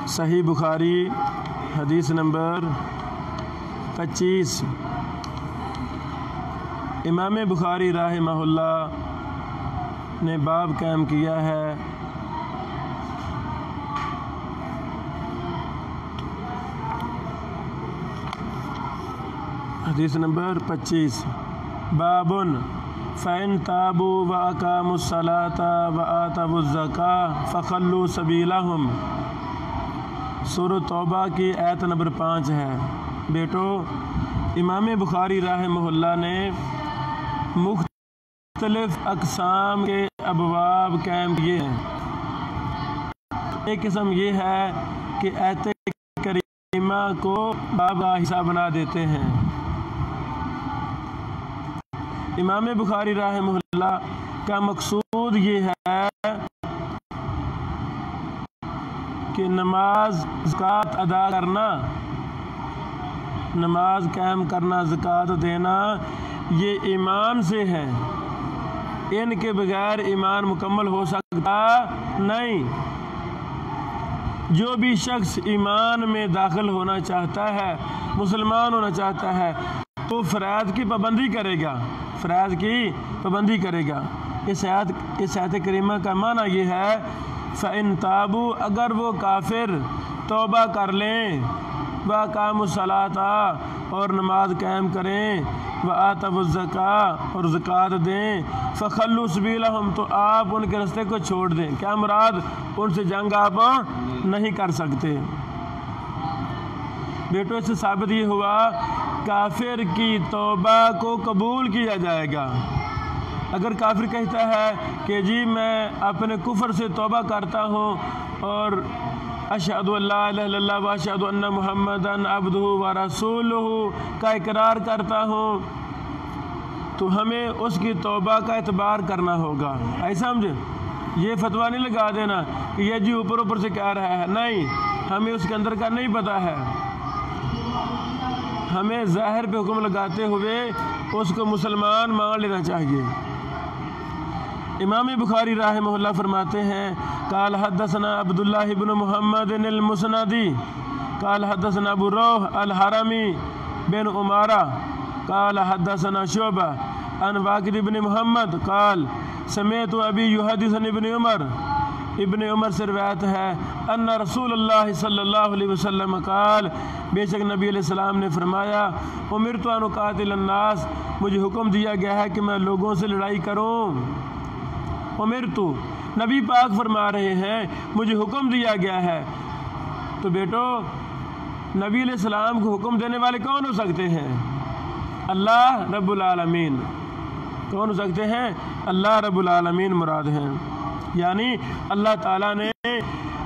صحیح بخاری حدیث نمبر 25۔ امام بخاری رحمہ اللہ نے باب قائم کیا ہے حدیث نمبر 25۔ بابن فَإِن تَابُوا وَأَقَامُوا الصَّلَاةَ وَآتَوُا الزَّكَاةَ فَخَلُّوا سَبِيلَهُمْ۔ سورۃ توبہ کی آیت نمبر 5 ہے۔ بیٹو، امام بخاری رحمہ اللہ نے مختلف اقسام کے ابواب قائم کیے ہیں۔ ایک قسم یہ ہے کہ آیت کریمہ کو باب کا حصہ بنا دیتے ہیں۔ امام بخاری رحمہ اللہ کا مقصود یہ ہے کہ نماز زکوٰۃ ادا کرنا، نماز قائم کرنا، زکوٰۃ دینا، یہ ایمان سے ہے۔ ان کے بغیر ایمان مکمل ہو سکتا نہیں۔ جو بھی شخص ایمان میں داخل ہونا چاہتا ہے، مسلمان ہونا چاہتا ہے، تو فرائض کی پابندی کرے گا، فرائض کی پابندی کرے گا۔ اس آیت کریمہ کا معنی یہ ہے فَإِن تَابُوا، اگر وہ کافر توبہ کر لیں، وَأَقَامُوا الصَّلَاةَ اور نماز قائم کریں، وَآتَوُا الزَّكَاةَ اور زکوٰۃ دیں، فَخَلُّوا سَبِيلَهُمْ تو آپ ان کے راستے کو چھوڑ دیں۔ کیا مراد؟ ان سے جنگ آپ نہیں کر سکتے۔ بیٹو، اس سے ثابت یہ ہوا کافر کی توبہ کو قبول کیا جائے گا۔ اگر کافر کہتا ہے کہ جی میں اپنے کفر سے توبہ کرتا ہوں اور اشہد ان لا الہ الا اللہ و اشہد ان محمدًا عبدہ و رسولہ کا اقرار کرتا ہوں، تو ہمیں اس کی توبہ کا اعتبار کرنا ہوگا۔ ایسا سمجھے؟ یہ فتویٰ نہیں لگا دینا کہ یہ جی اوپر اوپر سے کہہ رہا ہے، نہیں، ہمیں اس کے اندر کا نہیں پتہ ہے۔ ہمیں ظاہر پہ حکم لگاتے ہوئے اس کو مسلمان مان لینا چاہیے۔ امام بخاری رحمہ اللہ فرماتے ہیں قال حدثنا عبداللہ بن محمد المسندی قال حدثنا ابو روح الحرمی بن عمارہ قال حدثنا شعبہ عن واقد بن محمد قال سمعت ابی یحدث عن ابن عمر، ابن عمر سے روایت ہے ان رسول اللہ صلی اللہ علیہ وسلم قال، بے شک نبی علیہ السلام نے فرمایا امرت ان اقاتل الناس، مجھے حکم دیا گیا ہے کہ میں لوگوں سے لڑائی کروں۔ امرت، نبی پاک فرما رہے ہیں مجھے حکم دیا گیا ہے۔ تو بیٹو، نبی علیہ السلام کو حکم دینے والے کون ہو سکتے ہیں؟ اللہ رب العالمین۔ کون ہو سکتے ہیں؟ اللہ رب العالمین مراد ہیں۔ یعنی اللہ تعالیٰ نے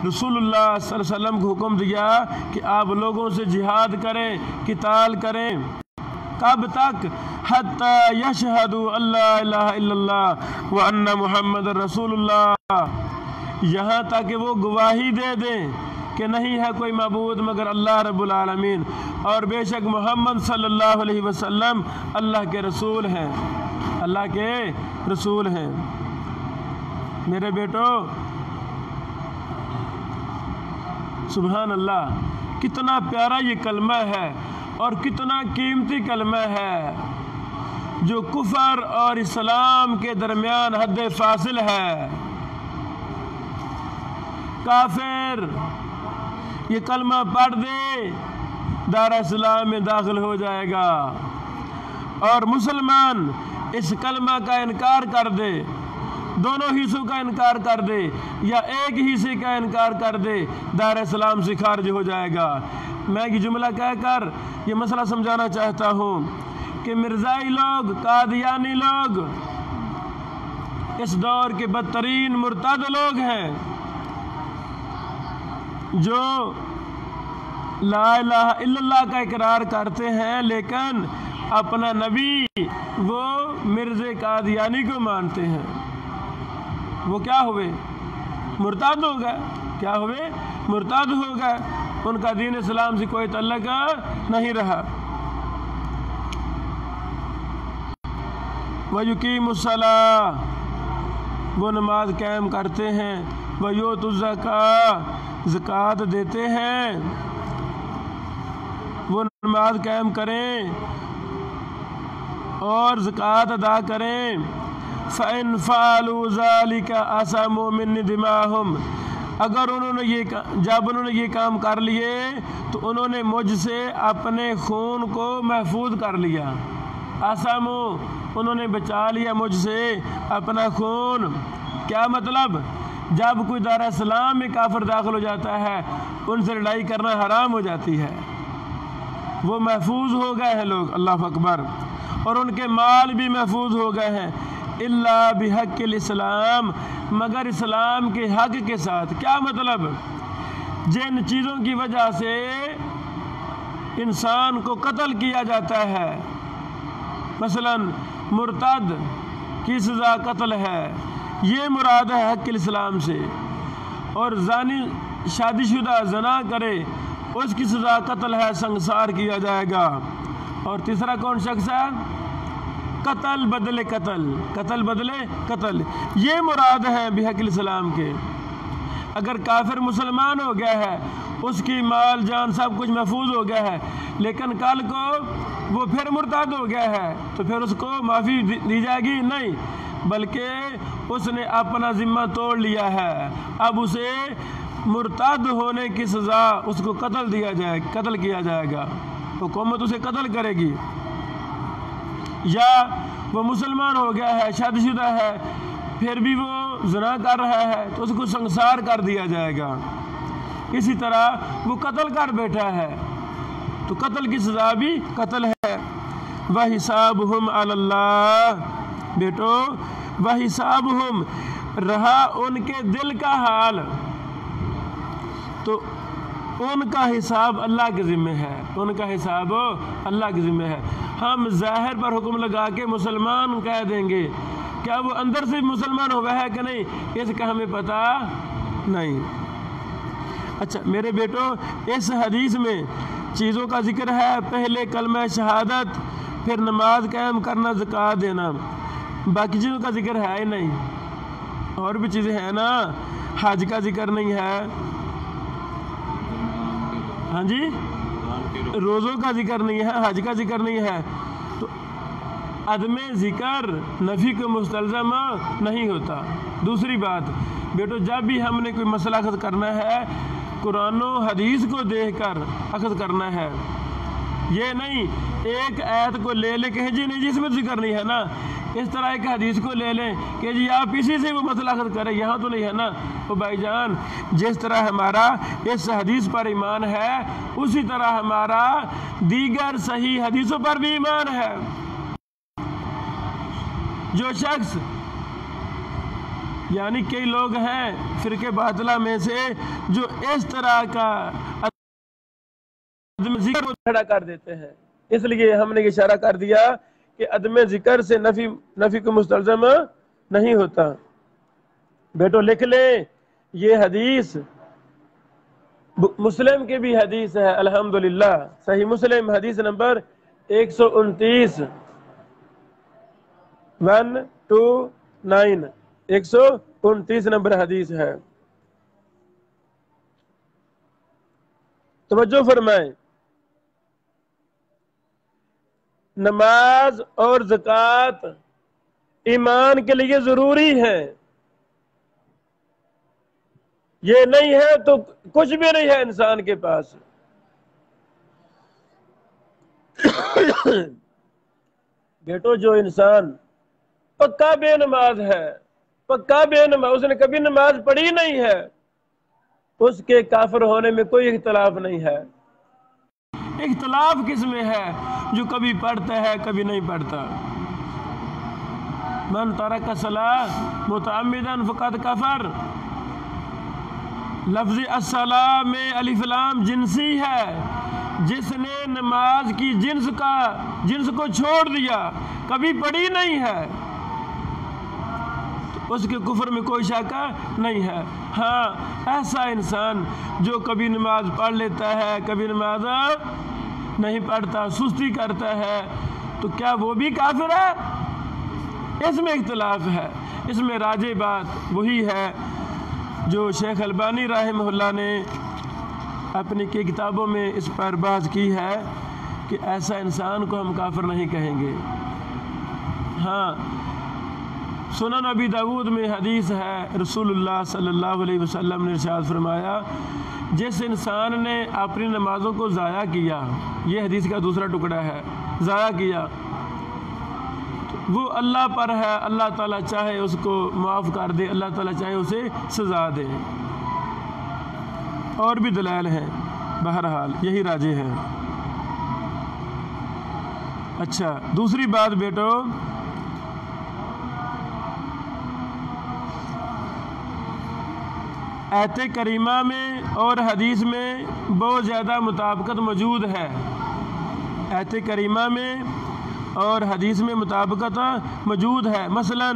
رسول اللہ صلی اللہ علیہ وسلم کو حکم دیا کہ آپ لوگوں سے جہاد کریں، قتال کریں۔ کب تک؟ حتی یشہدوا اللہ الہ الا اللہ وان محمد رسول اللہ، یہاں تک کہ وہ گواہی دے دیں کہ نہیں ہے کوئی معبود مگر اللہ رب العالمین، اور بے شک محمد صلی اللہ علیہ وسلم اللہ کے رسول ہیں، اللہ کے رسول ہیں۔ میرے بیٹو، سبحان اللہ، کتنا پیارا یہ کلمہ ہے اور کتنا قیمتی کلمہ ہے جو کفر اور اسلام کے درمیان حد فاصل ہے۔ کافر یہ کلمہ پڑھ دے، دار اسلام میں داخل ہو جائے گا، اور مسلمان اس کلمہ کا انکار کر دے، دونوں حصوں کا انکار کر دے یا ایک حصے کا انکار کر دے، دار اسلام سے خارج ہو جائے گا۔ میں یہ جملہ کہہ کر یہ مسئلہ سمجھانا چاہتا ہوں کہ مرزائی لوگ، قادیانی لوگ اس دور کے بدترین مرتد لوگ ہیں جو لا الہ الا اللہ کا اقرار کرتے ہیں، لیکن اپنا نبی وہ مرزا قادیانی کو مانتے ہیں۔ وہ کیا ہوئے؟ مرتد ہو گئے۔ کیا ہوئے؟ مرتد ہو گئے۔ ان کا دین اسلام سے کوئی تعلق نہیں رہا۔ وَيُقِيمُ الصَّلَاةَ، وہ نماز قائم کرتے ہیں، وَيُؤْتُوا الزَّكَاةَ زکوٰۃ دیتے ہیں، وہ نماز قائم کریں اور زکوٰۃ ادا کریں، فَإِنْ فَعَلُوا ذَلِكَ عَصَمُوا مِنِّي دِمَاءَهُمْ اگر جب انہوں نے یہ کام کر لیے تو انہوں نے مجھ سے اپنے خون کو محفوظ کر لیا۔ عصموا انہوں نے بچا لیا مجھ سے اپنا خون۔ کیا مطلب؟ جب کوئی دار اسلام میں کافر داخل ہو جاتا ہے ان سے لڑائی کرنا حرام ہو جاتی ہے، وہ محفوظ ہو گئے ہیں لوگ، اللہ اکبر، اور ان کے مال بھی محفوظ ہو گئے ہیں، الا بحق الاسلام مگر اسلام کے حق کے ساتھ۔ کیا مطلب؟ جن چیزوں کی وجہ سے انسان کو قتل کیا جاتا ہے، مثلا مرتد کی سزا قتل ہے، یہ مراد ہے حق الاسلام سے، اور زانی شادی شدہ زنا کرے اس کی سزا قتل ہے، سنگسار کیا جائے گا۔ اور تیسرا کون شخص ہے؟ قتل بدلے قتل، قتل بدلے قتل، یہ مراد ہے بحق الاسلام کے۔ اگر کافر مسلمان ہو گیا ہے، اس کی مال جان سب کچھ محفوظ ہو گیا ہے، لیکن کل کو وہ پھر مرتد ہو گیا ہے تو پھر اس کو معافی دی جائے گی؟ نہیں، بلکہ اس نے اپنا ذمہ توڑ لیا ہے، اب اسے مرتد ہونے کی سزا، اس کو قتل کیا جائے گا، حکومت اسے قتل کرے گی۔ یا وہ مسلمان ہو گیا ہے، شادی شدہ ہے، پھر بھی وہ زنا کر رہا ہے تو اس کو سنگسار کر دیا جائے گا۔ اسی طرح وہ قتل کر بیٹھا ہے تو قتل کی سزا بھی قتل ہے۔ وَحِسَابُهُمْ عَلَى اللَّهِ بیٹو، وَحِسَابُهُمْ رہا ان کے دل کا حال، تو ان کا حساب اللہ کے ذمہ ہے، ان کا حساب اللہ کے ذمہ ہے۔ ہم ظاہر پر حکم لگا کے مسلمان کہہ دیں گے، کیا وہ اندر سے مسلمان ہوا ہے کہ نہیں اس کا ہمیں پتہ نہیں۔ اچھا میرے بیٹو، اس حدیث میں چیزوں کا ذکر ہے، پہلے کلمہ شہادت، پھر نماز قائم کرنا، زکوٰۃ دینا، باقی چیزوں کا ذکر ہے ہی نہیں۔ اور بھی چیزیں ہیں نا، حج کا ذکر نہیں ہے، ہاں جی، روزوں کا ذکر نہیں ہے، حج کا ذکر نہیں ہے، تو عدم ذکر نفی کو مستلزم نہیں ہوتا۔ دوسری بات بیٹو، جب بھی ہم نے کوئی مسئلہ اخذ کرنا ہے قرآن و حدیث کو دیکھ کر اخذ کرنا ہے، یہ نہیں ایک آیت کو لے لے کہ جی نہیں جی اس میں ذکر نہیں ہے نا، اس طرح ایک حدیث کو لے لیں کہ جی آپ اسی سے وہ مسئلہ اخذ کریں، یہاں تو نہیں ہے نا۔ تو بھائی جان، جس طرح ہمارا اس حدیث پر ایمان ہے اسی طرح ہمارا دیگر صحیح حدیثوں پر بھی ایمان ہے۔ جو شخص، یعنی کئی لوگ ہیں فرقے باطلہ میں سے جو اس طرح کا عدم ذکر کو کھڑا کر دیتے ہیں، اس لیے ہم نے یہ اشارہ کر دیا کہ عدم ذکر سے نفی کو مستلزم نہیں ہوتا۔ بیٹو لکھ لیں، یہ حدیث مسلم کی بھی حدیث ہے، الحمدللہ، صحیح مسلم حدیث نمبر 129، 129 129 نمبر حدیث ہے۔ توجہ فرمائیں، نماز اور زکوٰۃ ایمان کے لیے ضروری ہے، یہ نہیں ہے تو کچھ بھی نہیں ہے انسان کے پاس۔ بیٹو جو انسان پکا بے نماز ہے، پکا بے نماز، اس نے کبھی نماز پڑھی نہیں ہے، اس کے کافر ہونے میں کوئی اختلاف نہیں ہے۔ اختلاف کس میں ہے؟ جو کبھی پڑھتا ہے کبھی نہیں پڑھتا۔ من ترک الصلاۃ متعمدا فقد کفر، لفظ الصلاۃ میں الف لام جنسی ہے، جس نے نماز کی جنس کو چھوڑ دیا، کبھی پڑھی نہیں ہے، تو اس کے کفر میں کوئی شک نہیں ہے۔ ہاں ایسا انسان جو کبھی نماز پڑھ لیتا ہے کبھی نماز نہیں پڑھتا، سستی کرتا ہے، تو کیا وہ بھی کافر ہے؟ اس میں اختلاف ہے، اس میں راجح بات وہی ہے جو شیخ البانی رحمہ اللہ نے اپنی کتابوں میں اس پر بحث کی ہے کہ ایسا انسان کو ہم کافر نہیں کہیں گے۔ ہاں، سنن ابی داود میں حدیث ہے، رسول اللہ صلی اللہ علیہ وسلم نے ارشاد فرمایا، جس انسان نے اپنی نمازوں کو ضائع کیا، یہ حدیث کا دوسرا ٹکڑا ہے، ضائع کیا، وہ اللہ پر ہے، اللہ تعالیٰ چاہے اس کو معاف کر دے، اللہ تعالیٰ چاہے اسے سزا دے۔ اور بھی دلائل ہیں، بہرحال یہی راجح ہے۔ اچھا، دوسری بات بیٹو، آیت کریمہ میں اور حدیث میں بہت زیادہ مطابقت موجود ہے۔ آیت کریمہ میں اور حدیث میں مطابقت موجود ہے۔ مثلا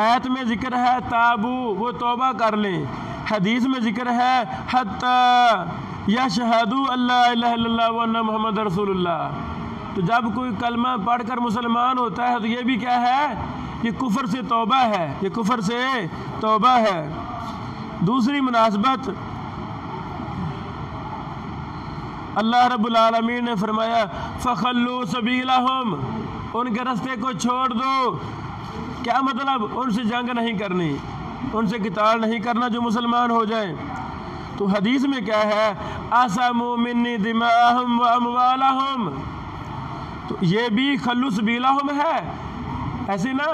آیت میں ذکر ہے تابو، وہ توبہ کر لیں، حدیث میں ذکر ہے حتی یشہدوا اللہ الہ الا اللہ وان محمد رسول اللہ۔ تو جب کوئی کلمہ پڑھ کر مسلمان ہوتا ہے تو یہ بھی کیا ہے؟ یہ کفر سے توبہ ہے، یہ کفر سے توبہ ہے۔ دوسری مناسبت، اللہ رب العالمین نے فرمایا فخلوا سبیلہم، ان کے راستے کو چھوڑ دو۔ کیا مطلب؟ ان سے جنگ نہیں کرنی، ان سے قتال نہیں کرنا جو مسلمان ہو جائیں۔ تو حدیث میں کیا ہے؟ عصموا منی دماءہم و اموالہم، تو یہ بھی خلوا سبیلہم ہے۔ ایسے نا،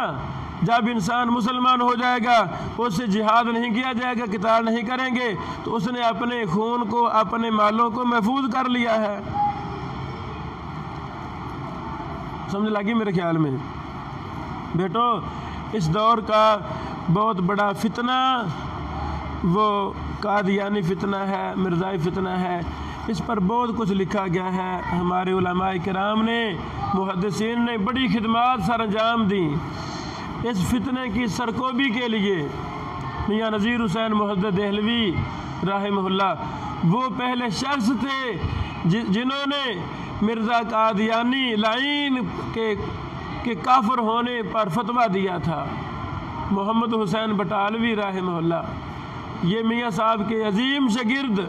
جب انسان مسلمان ہو جائے گا اس سے جہاد نہیں کیا جائے گا، قتال نہیں کریں گے، تو اس نے اپنے خون کو، اپنے مالوں کو محفوظ کر لیا ہے۔ سمجھ لگی میرے خیال میں؟ بیٹو، اس دور کا بہت بڑا فتنہ وہ قادیانی فتنہ ہے، مرزائی فتنہ ہے۔ اس پر بہت کچھ لکھا گیا ہے، ہمارے علماء کرام نے، محدثین نے بڑی خدمات سر انجام دیں اس فتنے کی سرکوبی کے لیے۔ میاں نذیر حسین محدث دہلوی رحمہ اللہ وہ پہلے شخص تھے جنہوں نے مرزا قادیانی لعین کے کافر ہونے پر فتویٰ دیا تھا۔ محمد حسین بٹالوی رحمہ اللہ، یہ میاں صاحب کے عظیم شاگرد،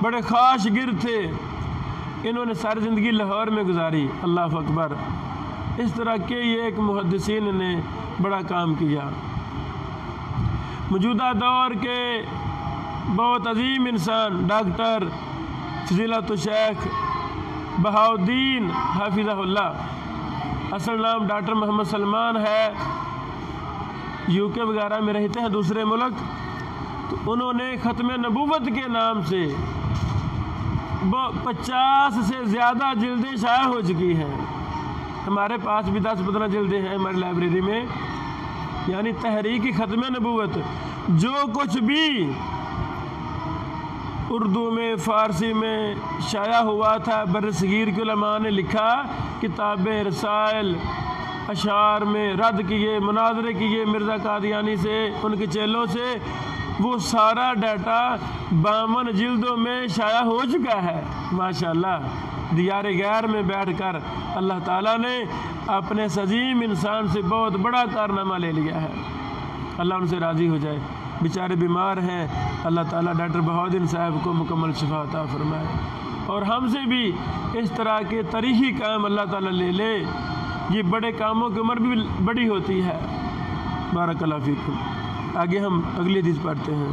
بڑے خاص شاگرد تھے، انہوں نے ساری زندگی لاہور میں گزاری۔ اللہ اکبر! اس طرح کے یہ ایک محدثین نے بڑا کام کیا۔ موجودہ دور کے بہت عظیم انسان ڈاکٹر فضیلت الشیخ بہاؤالدین حافظہ اللہ، اصل نام ڈاکٹر محمد سلمان ہے، UK وغیرہ میں رہتے ہیں، دوسرے ملک، تو انہوں نے ختم نبوت کے نام سے 50 سے زیادہ جلدیں شائع ہو چکی ہیں۔ ہمارے پاس بھی 10-15 جلدیں ہیں ہماری لائبریری میں، یعنی تحریک ختم نبوت، جو کچھ بھی اردو میں، فارسی میں شائع ہوا تھا، برصغیر کے علماء نے لکھا، کتابیں، رسائل، اشعار میں رد کیے، مناظرے کیے مرزا قادیانی سے، ان کے چیلوں سے، وہ سارا ڈیٹا 52 جلدوں میں شائع ہو چکا ہے۔ ماشاءاللہ، دیار غیر میں بیٹھ کر اللہ تعالیٰ نے اپنے عظیم انسان سے بہت بڑا کارنامہ لے لیا ہے۔ اللہ ان سے راضی ہو جائے، بیچارے بیمار ہیں، اللہ تعالیٰ ڈاکٹر بہاؤالدین صاحب کو مکمل شفا عطا فرمائے، اور ہم سے بھی اس طرح کے تاریخی کام اللہ تعالیٰ لے لے۔ یہ بڑے کاموں کی عمر بھی بڑی ہوتی ہے۔ بارک اللہ فیکم۔ آگے ہم اگلی حدیث پڑھتے ہیں۔